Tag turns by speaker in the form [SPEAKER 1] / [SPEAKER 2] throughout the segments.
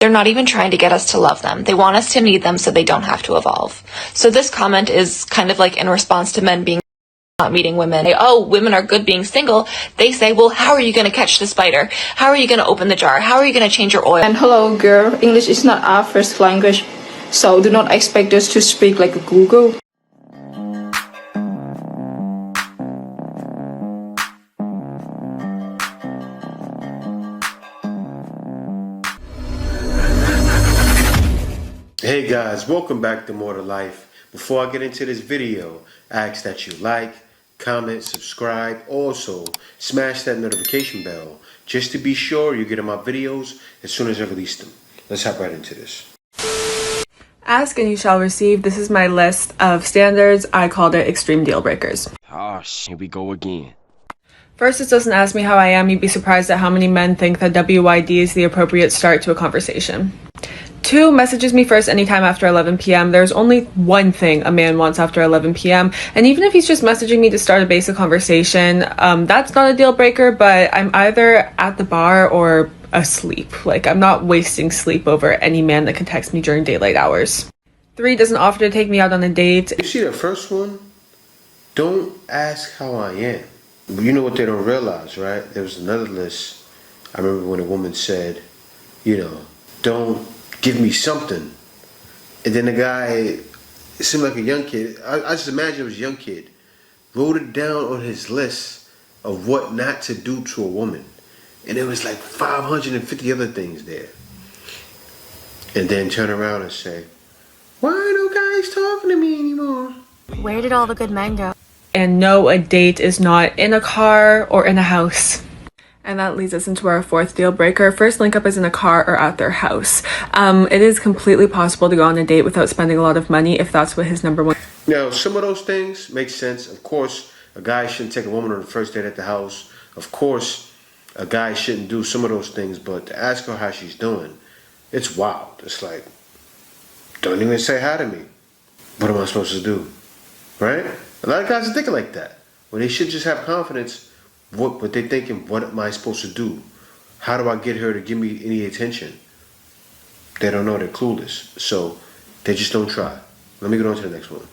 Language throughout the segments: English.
[SPEAKER 1] They're not even trying to get us to love them. They want us to need them so they don't have to evolve. So this comment is kind of like in response to men being not meeting women. Oh, women are good being single. They say, well, how are you going to catch the spider? How are you going to open the jar? How are you going to change your oil?
[SPEAKER 2] And hello, girl. English is not our first language, so do not expect us to speak like a Google.
[SPEAKER 3] Hey guys, welcome back to More to Life. Before I get into this video, I ask that you like, comment, subscribe, also smash that notification bell just to be sure you're getting my videos as soon as I release them. Let's hop right into this.
[SPEAKER 4] Ask and you shall receive. This is my list of standards. I called it extreme deal breakers.
[SPEAKER 5] Oh, here we go again.
[SPEAKER 4] First, it doesn't ask me how I am. You'd be surprised at how many men think that WYD is the appropriate start to a conversation. 2, messages me first anytime after 11 p.m. There's only one thing a man wants after 11 p.m. And even if he's just messaging me to start a basic conversation, that's not a deal breaker, but I'm either at the bar or asleep. Like, I'm not wasting sleep over any man that can text me during daylight hours. 3, doesn't offer to take me out on a date.
[SPEAKER 3] You see the first one? Don't ask how I am. You know what they don't realize, right? There was another list. I remember when a woman said, don't give me something. And then the guy, it seemed like a young kid, I just imagine it was a young kid, wrote it down on his list of what not to do to a woman. And there was like 550 other things there. And then turn around and say, why are no guys talking to me anymore?
[SPEAKER 6] Where did all the good men go?
[SPEAKER 4] And no, a date is not in a car or in a house. And that leads us into our 4th deal breaker. First link up is in a car or at their house. It is completely possible to go on a date without spending a lot of money if that's what his number one.
[SPEAKER 3] Now, some of those things make sense. Of course, a guy shouldn't take a woman on the first date at the house. Of course, a guy shouldn't do some of those things, but to ask her how she's doing, it's wild. It's like, don't even say hi to me. What am I supposed to do? Right? A lot of guys are thinking like that. Well, they should just have confidence. What they're thinking, what am I supposed to do? How do I get her to give me any attention? They don't know, they're clueless. So they just don't try. Let me get on to the next one.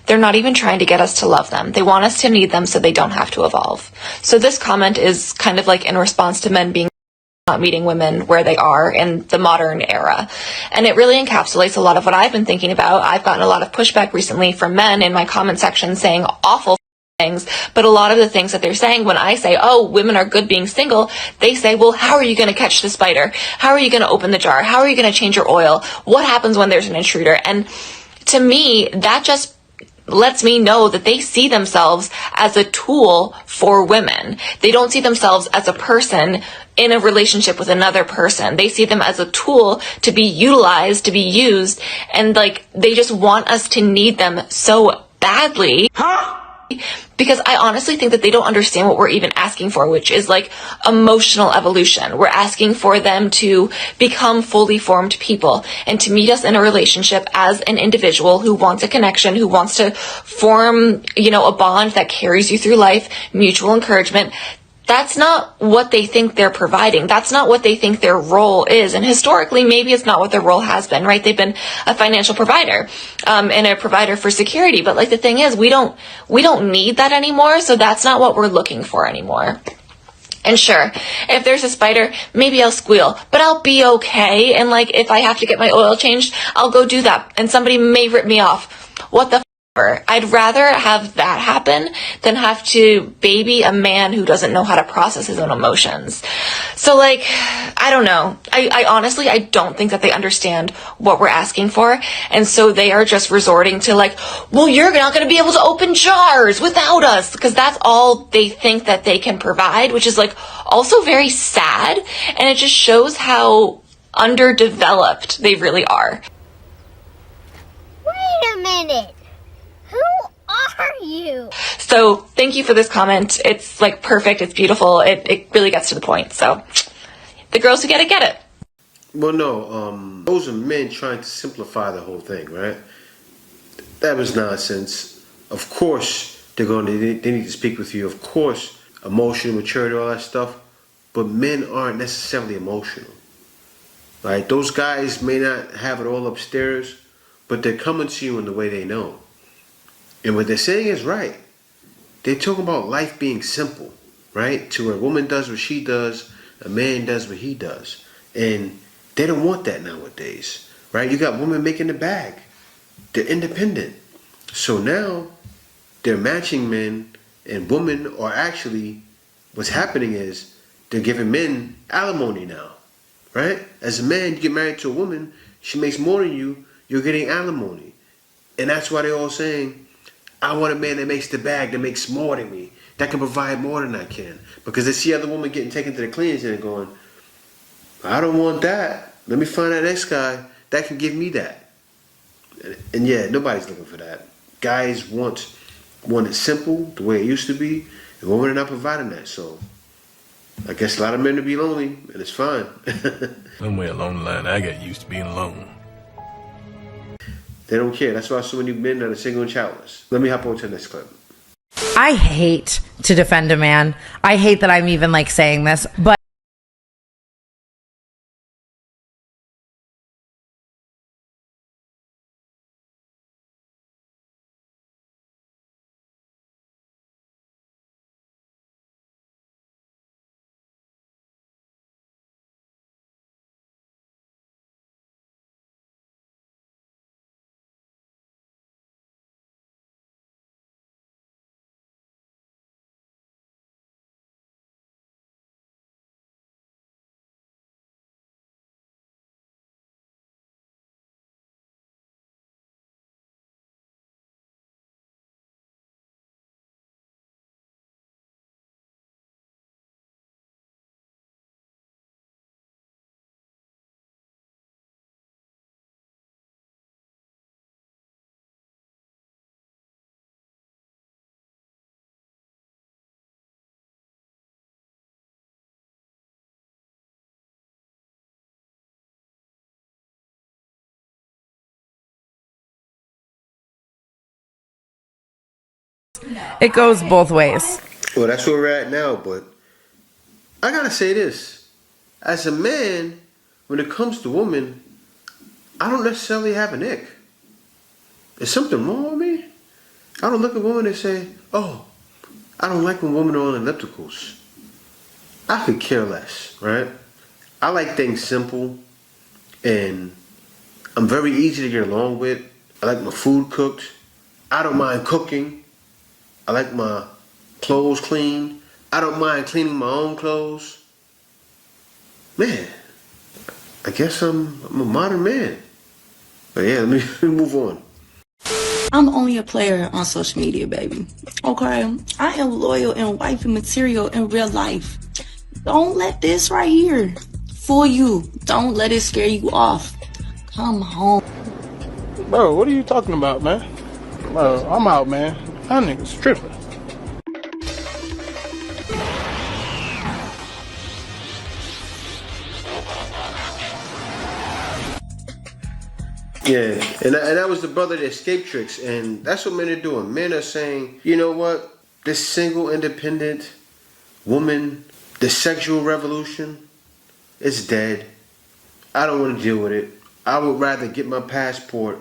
[SPEAKER 1] They're not even trying to get us to love them. They want us to need them so they don't have to evolve. So this comment is kind of like in response to men being not meeting women where they are in the modern era. And it really encapsulates a lot of what I've been thinking about. I've gotten a lot of pushback recently from men in my comment section saying awful things, but a lot of the things that they're saying when I say, oh, women are good being single, they say, well, how are you going to catch the spider? How are you going to open the jar? How are you going to change your oil? What happens when there's an intruder? And to me, that just lets me know that they see themselves as a tool for women. They don't see themselves as a person in a relationship with another person. They see them as a tool to be utilized, to be used, and like they just want us to need them so badly. Because I honestly think that they don't understand what we're even asking for, which is like emotional evolution. We're asking for them to become fully formed people and to meet us in a relationship as an individual who wants a connection, who wants to form, a bond that carries you through life, mutual encouragement. That's not what they think they're providing. That's not what they think their role is. And historically, maybe it's not what their role has been, right? They've been a financial provider, and a provider for security. But like the thing is, we don't need that anymore. So that's not what we're looking for anymore. And sure, if there's a spider, maybe I'll squeal, but I'll be okay. And like, if I have to get my oil changed, I'll go do that. And somebody may rip me off. What the I'd rather have that happen than have to baby a man who doesn't know how to process his own emotions. So like, I don't know. I honestly, I don't think that they understand what we're asking for. And so they are just resorting to like, well, you're not going to be able to open jars without us, because that's all they think that they can provide, which is like also very sad. And it just shows how underdeveloped they really are.
[SPEAKER 6] Wait a minute. Who are you?
[SPEAKER 1] So thank you for this comment. It's like perfect. It's beautiful. It really gets to the point. So the girls who get it.
[SPEAKER 3] Well, no, those are men trying to simplify the whole thing, right? That was nonsense. Of course, they need to speak with you. Of course, emotional maturity, all that stuff. But men aren't necessarily emotional. Right? Those guys may not have it all upstairs, but they're coming to you in the way they know. And what they're saying is right. They're talking about life being simple, right? To where a woman does what she does, a man does what he does. And they don't want that nowadays, right? You got women making the bag. They're independent. So now they're matching men, and women are actually, what's happening is they're giving men alimony now, right? As a man, you get married to a woman, she makes more than you, you're getting alimony. And that's why they're all saying, I want a man that makes the bag, that makes more than me, that can provide more than I can. Because they see other women getting taken to the cleaners and they're going, I don't want that. Let me find that next guy that can give me that. And yeah, nobody's looking for that. Guys want it simple, the way it used to be, and women are not providing that. So I guess a lot of men will be lonely, and it's fine.
[SPEAKER 7] Somewhere along the line, I got used to being alone.
[SPEAKER 3] They don't care. That's why so many men are single and childless. Let me hop on to the next clip.
[SPEAKER 8] I hate to defend a man. I hate that I'm even like saying this, but it goes both ways.
[SPEAKER 3] Well, that's where we're at now, but I gotta say this. As a man, when it comes to women, I don't necessarily have an ick. Is something wrong with me? I don't look at women and say, oh, I don't like when women are on ellipticals. I could care less, right? I like things simple, and I'm very easy to get along with. I like my food cooked. I don't mind cooking. I like my clothes clean. I don't mind cleaning my own clothes. Man, I guess I'm a modern man. But yeah, let me move on.
[SPEAKER 9] I'm only a player on social media, baby. Okay? I am loyal and wifey material in real life. Don't let this right here fool you. Don't let it scare you off. Come home.
[SPEAKER 10] Bro, what are you talking about, man? Bro, I'm out, man. That nigga's tripping.
[SPEAKER 3] Yeah, and that was the brother that escape tricks, and that's what men are doing. Men are saying, you know what? This single, independent woman, the sexual revolution, it's dead. I don't want to deal with it. I would rather get my passport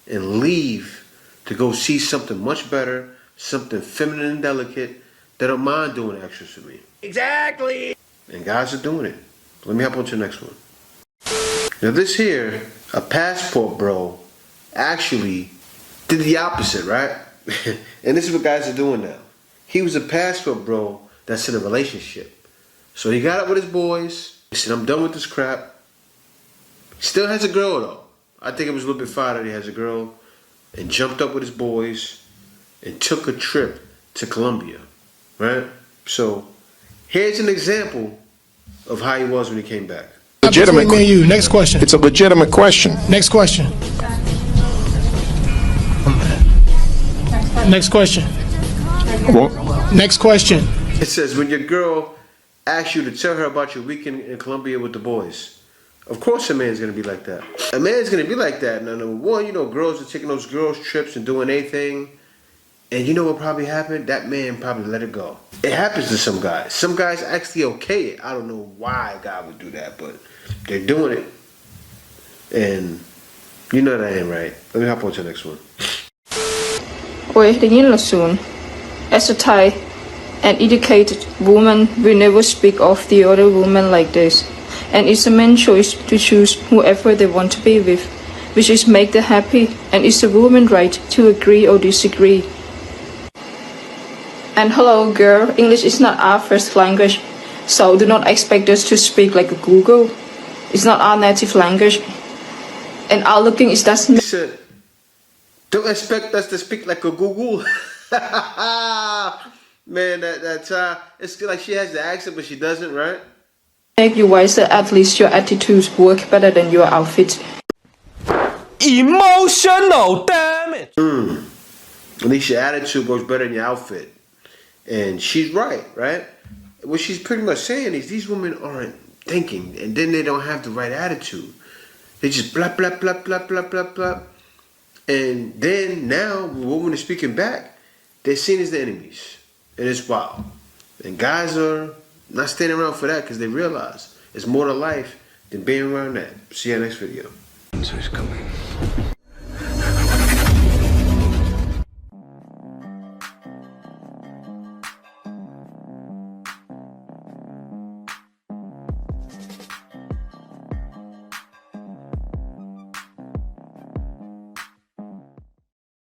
[SPEAKER 3] and leave to go see something much better, something feminine and delicate that don't mind doing extras for me. Exactly. And guys are doing it. Let me hop on to the next one. Now this here, a passport bro, actually did the opposite, right? And this is what guys are doing now. He was a passport bro that's in a relationship. So he got up with his boys. He said, I'm done with this crap. Still has a girl though. I think it was a little bit fire that he has a girl. And jumped up with his boys and took a trip to Colombia, right? So here's an example of how he was when he came back.
[SPEAKER 11] Legitimate. Me and you. Next question. It's a legitimate question.
[SPEAKER 10] Next question. Next question.
[SPEAKER 11] Well,
[SPEAKER 10] Next question.
[SPEAKER 3] It says, when your girl asks you to tell her about your weekend in Colombia with the boys, of course a man's going to be like that. A man's going to be like that. Now, number one, you know, girls are taking those girls' trips and doing anything. And you know what probably happened? That man probably let it go. It happens to some guys. Some guys actually okay it. I don't know why a guy would do that, but they're doing it. And you know that ain't right. Let me hop on to the next one.
[SPEAKER 2] Ôi, det gælder soon. As a Thai, an educated woman will never speak of the other woman like this. And it's a man's choice to choose whoever they want to be with, which is make them happy, and it's a woman's right to agree or disagree. And hello girl, English is not our first language, so do not expect us to speak like a Google. It's not our native language. And our looking is doesn't.
[SPEAKER 3] He said, don't expect us to speak like a Google. Man, that's it's like she has the accent, but she doesn't, right?
[SPEAKER 2] Make you wiser, at least your attitudes work better than your outfit.
[SPEAKER 10] Emotional damage.
[SPEAKER 3] At least your attitude works better than your outfit. And she's right? What she's pretty much saying is these women aren't thinking, and then they don't have the right attitude. They just blah, blah, blah, blah, blah, blah, blah. And then now, when women are speaking back, they're seen as the enemies. And it's wild. And guys are not standing around for that because they realize it's more to life than being around that. See you next video.
[SPEAKER 5] Answer's coming.